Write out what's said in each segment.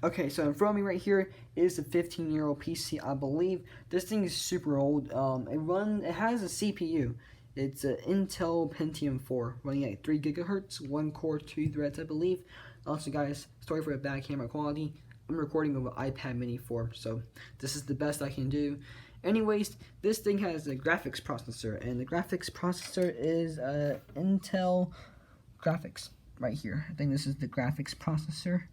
Okay, so in front of me right here is a 15-year-old PC, I believe. This thing is super old. It has a CPU. It's an Intel Pentium 4 running at 3 gigahertz, 1 core, 2 threads, I believe. Also, guys, sorry for the bad camera quality. I'm recording with an iPad mini 4, so this is the best I can do. Anyways, this thing has a graphics processor, and the graphics processor is Intel graphics right here. I think this is the graphics processor.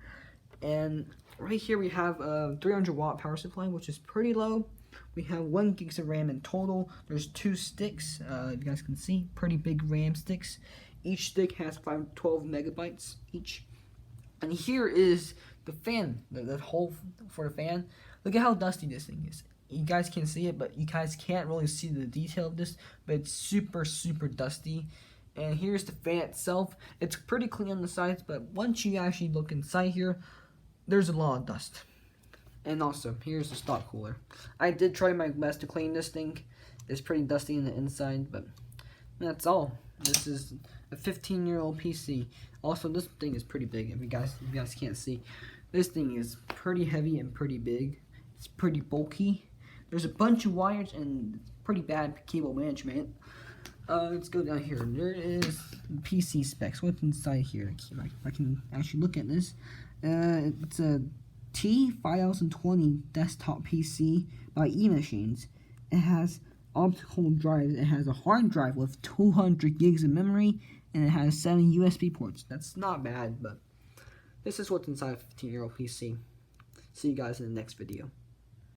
And right here we have a 300 watt power supply, which is pretty low. We have 1 gigs of RAM in total. There's 2 sticks, you guys can see, pretty big RAM sticks. Each stick has 12 megabytes each. And here is the fan, the hole for the fan. Look at how dusty this thing is. You guys can see it, but you guys can't really see the detail of this, but it's super dusty. And here's the fan itself. It's pretty clean on the sides, but once you actually look inside here, there's a lot of dust. And also, here's the stock cooler. I did try my best to clean this thing. It's pretty dusty in the inside, but that's all. This is a 15-year-old PC. Also, this thing is pretty big. If you guys can't see, this thing is pretty heavy and pretty big. It's pretty bulky. There's a bunch of wires and pretty bad cable management. Let's go down here. There is PC specs. What's inside here? I can actually look at this. It's a T5020 Desktop PC by EMachines. It has optical drives. It has a hard drive with 200 gigs of memory, and it has 7 USB ports. That's not bad, but this is what's inside a 15-year-old PC. See you guys in the next video.